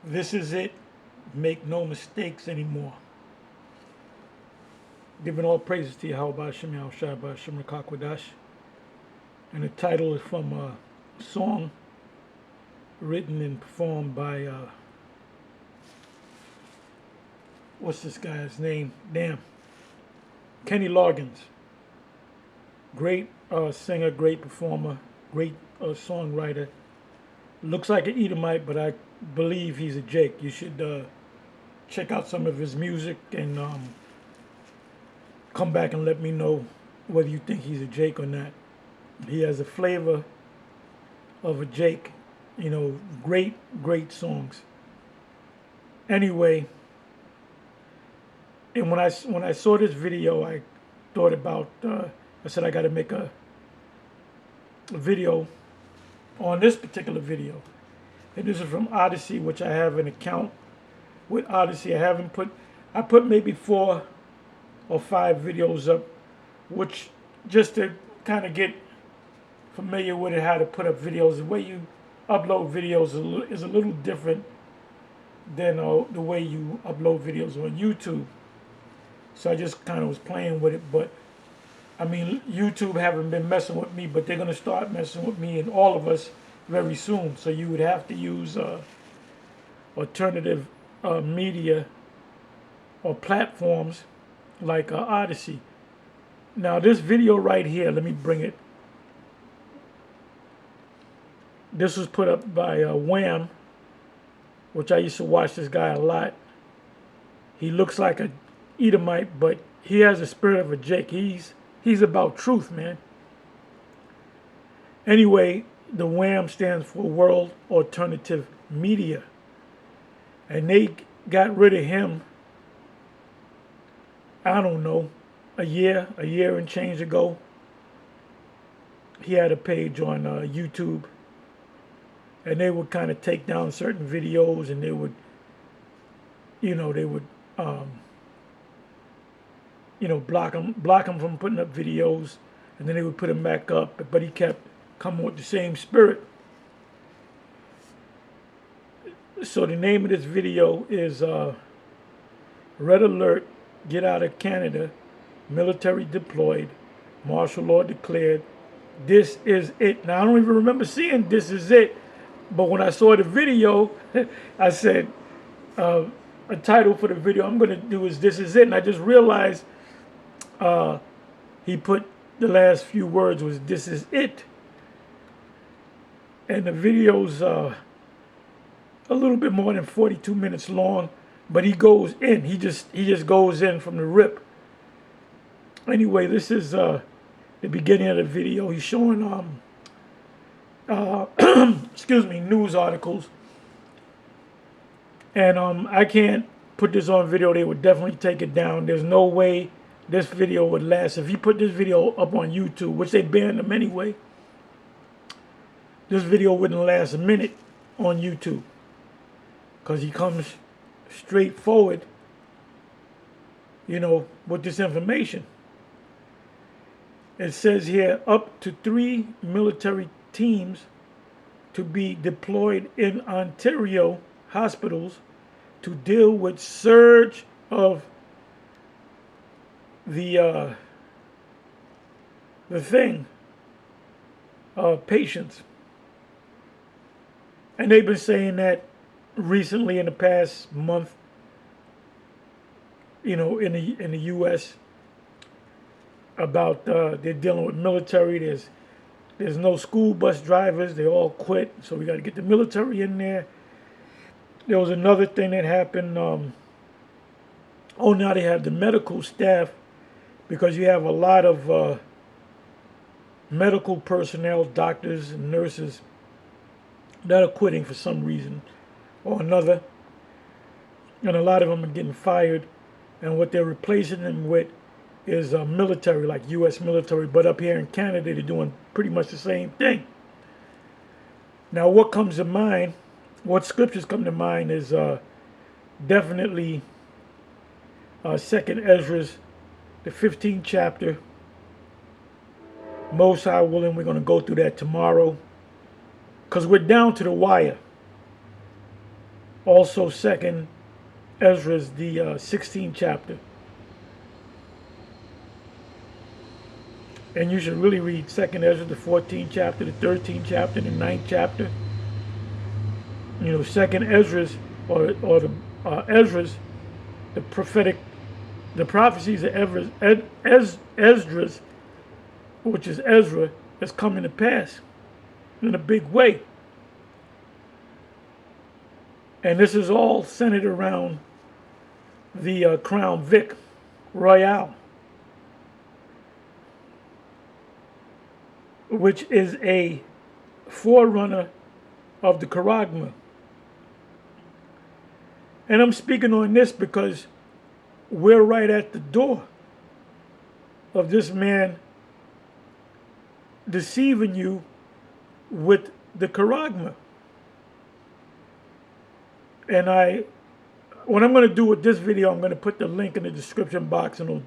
This is it. Make no mistakes anymore. Giving all praises to Yahweh Hashem Yahushua Hashem Rakakwadash. And the title is from a song written and performed by, what's this guy's name? Damn. Kenny Loggins. Great singer, great performer, great songwriter. Looks like an Edomite, but I believe he's a Jake. You should check out some of his music and come back and let me know whether you think he's a Jake or not. He has a flavor of a Jake. You know, great songs. Anyway, and when I saw this video, I thought about. I said I got to make a video on this particular video. And this is from Odyssey, which I have an account with Odyssey. I put maybe 4 or 5 videos up, which just to kind of get familiar with it, how to put up videos. The way you upload videos is a little different than the way you upload videos on YouTube. So I just kind of was playing with it, but I mean, YouTube haven't been messing with me, but they're going to start messing with me and all of us very soon. So you would have to use alternative media or platforms like Odyssey. Now, this video right here, let me bring it. This was put up by Wham, which I used to watch this guy a lot. He looks like a Edomite, but he has the spirit of a Jake. He's about truth, man. Anyway, the WHAM stands for World Alternative Media. And they got rid of him, I don't know, a year and change ago. He had a page on YouTube. And they would kind of take down certain videos, and they would block him from putting up videos, and then they would put him back up. But he kept coming with the same spirit. So the name of this video is Red Alert, Get Out of Canada, Military Deployed, Martial Law Declared, This Is It. Now, I don't even remember seeing This Is It, but when I saw the video, I said, a title for the video I'm going to do is This Is It. And I just realized he put the last few words was This Is It. And the video's a little bit more than 42 minutes long, but he goes in. He just goes in from the rip. Anyway, this is the beginning of the video. He's showing excuse me, news articles. And I can't put this on video. They would definitely take it down. There's no way this video would last. If you put this video up on YouTube, which they banned them anyway, this video wouldn't last a minute on YouTube, because he comes straight forward, with this information. It says here, up to 3 military teams to be deployed in Ontario hospitals to deal with surge of the patients. And they've been saying that recently in the past month, in the U.S. about they're dealing with military. There's no school bus drivers. They all quit. So we got to get the military in there. There was another thing that happened. Now they have the medical staff, because you have a lot of medical personnel, doctors and nurses, that are quitting for some reason or another. And a lot of them are getting fired. And what they're replacing them with is military, like U.S. military. But up here in Canada, they're doing pretty much the same thing. Now, what comes to mind, what scriptures come to mind is definitely 2nd Ezra, the 15th chapter. Most High willing, we're going to go through that tomorrow, because we're down to the wire. Also, Second Ezra's, the 16th chapter. And you should really read Second Ezra, the 14th chapter, the 13th chapter, the 9th chapter. You know, Second Ezra's, or the Ezra's, the prophetic, the prophecies of Esdras, which is Ezra, is coming to pass in a big way. And this is all centered around the Crown Vic Royale, which is a forerunner of the Charagma. And I'm speaking on this because we're right at the door of this man deceiving you with the Charagma. And what I'm going to do with this video, I'm going to put the link in the description box, and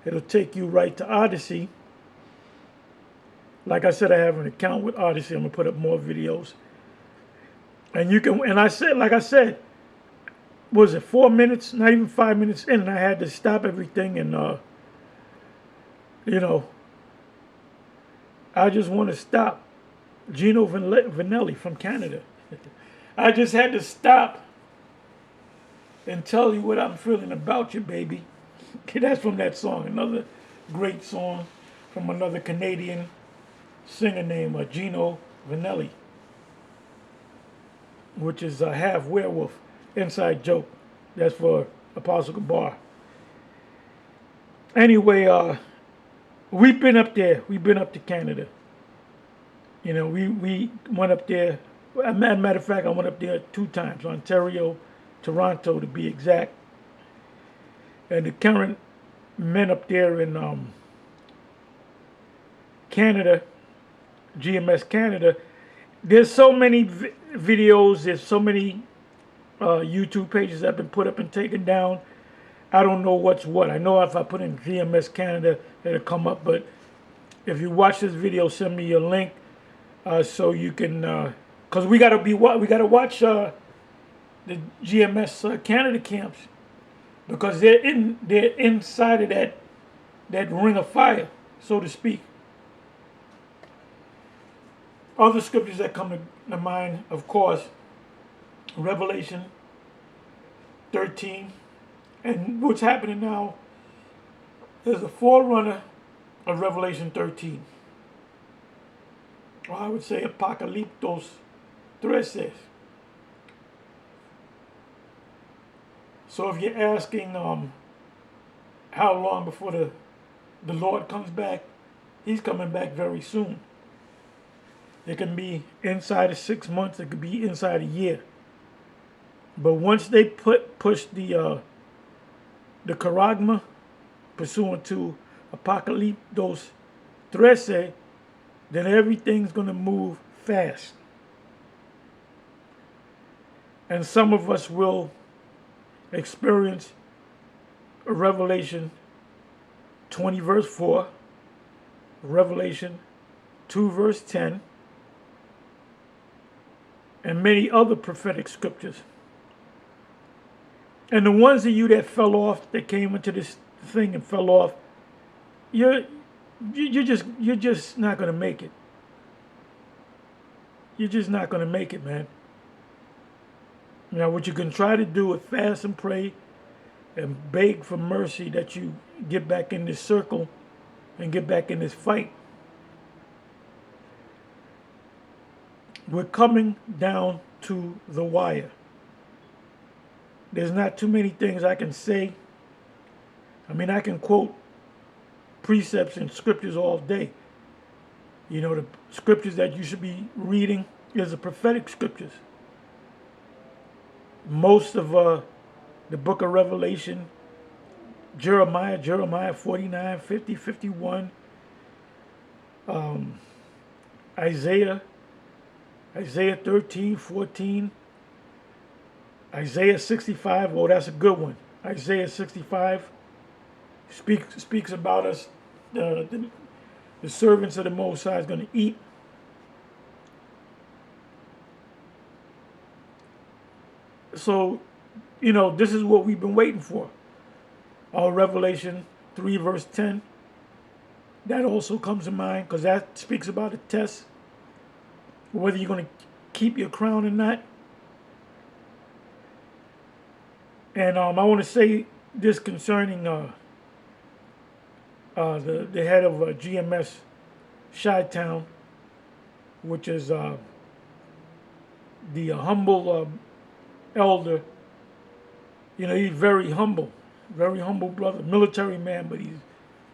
it'll take you right to Odyssey. Like I said, I have an account with Odyssey. I'm going to put up more videos. And you can, and like I said, was it 4 minutes, not even 5 minutes in, and I had to stop everything, and you know, I just want to stop. Gino Vanelli from Canada. I just had to stop and tell you what I'm feeling about you, baby. That's from that song, another great song from another Canadian singer named Gino Vanelli, which is a half werewolf. Inside joke. That's for Apostle Gabar. Anyway, we've been up there. We've been up to Canada. You know, we went up there. As a matter of fact, I went up there 2 times. Ontario, Toronto to be exact. And the current men up there in Canada, GMS Canada, there's so many videos, there's so many YouTube pages that have been put up and taken down. I don't know what's what. I know if I put in GMS Canada, it'll come up. But if you watch this video, send me your link so you can, because we gotta watch the GMS Canada camps, because they're inside of that ring of fire, so to speak. Other scriptures that come to mind, of course, Revelation 13, and what's happening now is a forerunner of Revelation 13. Or I would say Apocalyptos 13. So if you're asking how long before the Lord comes back, He's coming back very soon. It can be inside of 6 months, it could be inside a year. But once they push the Charagma, pursuant to Apocalyptos 13, then everything's going to move fast. And some of us will experience Revelation 20 verse 4, Revelation 2 verse 10, and many other prophetic scriptures. And the ones of you that fell off, that came into this thing and fell off, you're just not going to make it. You're just not going to make it, man. Now, what you can try to do is fast and pray and beg for mercy that you get back in this circle and get back in this fight. We're coming down to the wire. There's not too many things I can say. I mean, I can quote precepts and scriptures all day. You know, the scriptures that you should be reading is the prophetic scriptures. Most of the book of Revelation, Jeremiah 49, 50, 51, Isaiah 13, 14, Isaiah 65, oh, that's a good one. Isaiah 65 speaks about us, the servants of the Most High is going to eat. So, this is what we've been waiting for. Revelation 3 verse 10, that also comes to mind because that speaks about a test, whether you're going to keep your crown or not. And I want to say this concerning the head of GMS Chi-Town, which is the humble elder. He's very humble brother, military man, but he's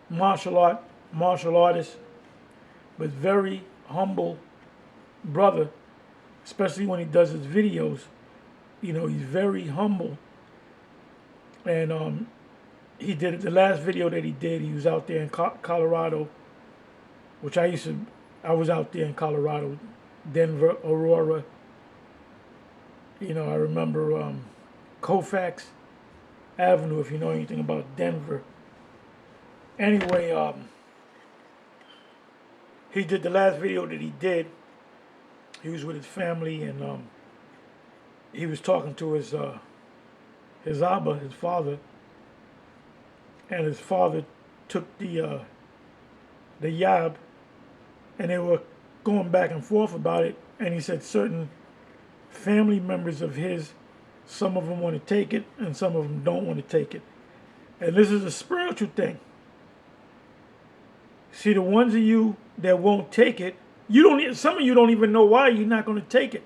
martial artist, but very humble brother, especially when he does his videos. He's very humble. And he did the last video that he did. He was out there in Colorado, which I was out there in Colorado, Denver, Aurora. I remember Colfax Avenue, if you know anything about Denver. Anyway, he did the last video that he did. He was with his family, and he was talking to his Abba, his father, and his father took the yab, and they were going back and forth about it. And he said certain family members of his, some of them want to take it, and some of them don't want to take it. And this is a spiritual thing. See, the ones of you that won't take it, some of you don't even know why you're not going to take it.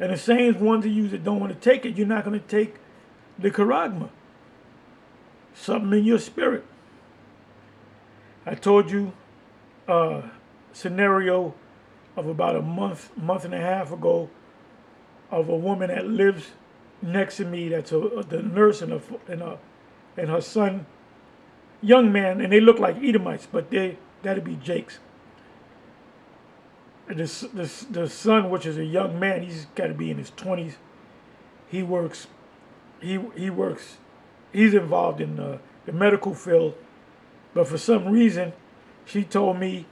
And the same ones of you that don't want to take it, you're not going to take the charagma. Something in your spirit. I told you a scenario of about a month and a half ago of a woman that lives next to me. That's the nurse and her son, young man, and they look like Edomites, but that'd be Jake's. The son, which is a young man, he's got to be in his 20s. He works. He's involved in the medical field, but for some reason, she told me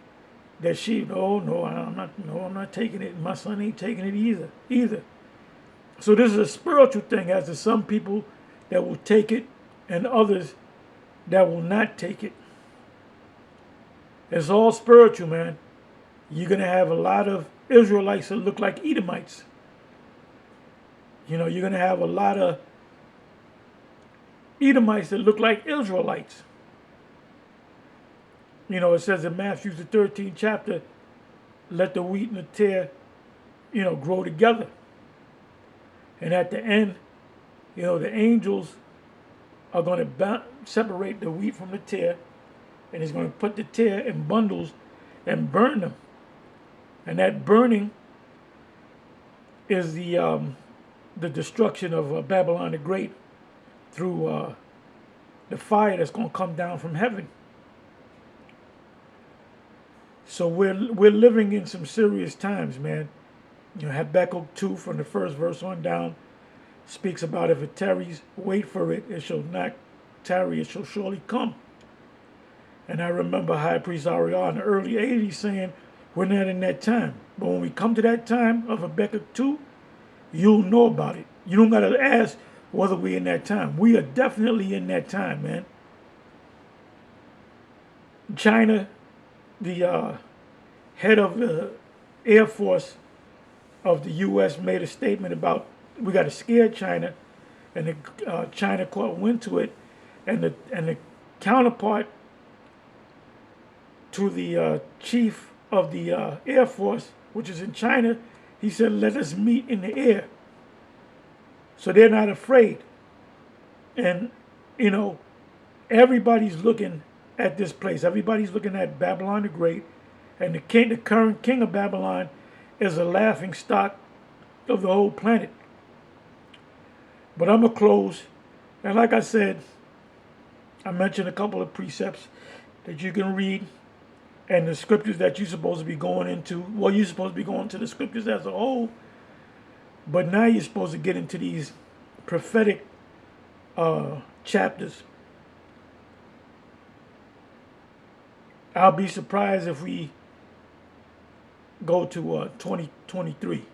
that I'm not taking it. My son ain't taking it either. So this is a spiritual thing, as to some people that will take it and others that will not take it. It's all spiritual, man. You're going to have a lot of Israelites that look like Edomites. You're going to have a lot of Edomites that look like Israelites. It says in Matthew the 13th chapter, let the wheat and the tare, grow together. And at the end, the angels are going to separate the wheat from the tare, and he's going to put the tare in bundles and burn them. And that burning is the destruction of Babylon the Great through the fire that's going to come down from heaven. So we're living in some serious times, man. Habakkuk 2 from the first verse on down speaks about if it tarries, wait for it. It shall not tarry, it shall surely come. And I remember High Priest Ariel in the early 80s saying, we're not in that time. But when we come to that time of Habakkuk 2, you'll know about it. You don't got to ask whether we're in that time. We are definitely in that time, man. China, the head of the Air Force of the U.S. made a statement about we got to scare China, and the China court went to it, and the counterpart to the chief of the Air Force, which is in China, he said, let us meet in the air. So they're not afraid. And, everybody's looking at this place. Everybody's looking at Babylon the Great. And the current king of Babylon is a laughing stock of the whole planet. But I'm going to close. And like I said, I mentioned a couple of precepts that you can read, and the scriptures that you're supposed to be going into. Well, you're supposed to be going to the scriptures as a whole, but now you're supposed to get into these prophetic chapters. I'll be surprised if we go to 2023.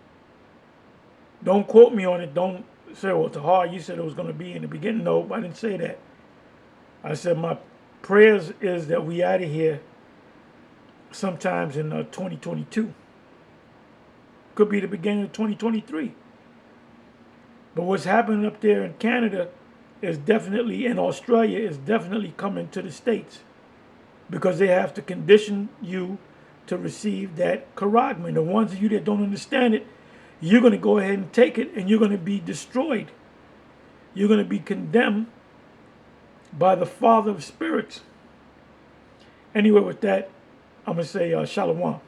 Don't quote me on it. Don't say, well, Tahar, you said it was going to be in the beginning. No, I didn't say that. I said my prayers is that we out of here sometimes in 2022. Could be the beginning of 2023. But what's happening up there in Canada is definitely, in Australia, is definitely coming to the States, because they have to condition you to receive that charagma. The ones of you that don't understand it, you're going to go ahead and take it, and you're going to be destroyed. You're going to be condemned by the Father of Spirits. Anyway, with that, I'm going to say shalom.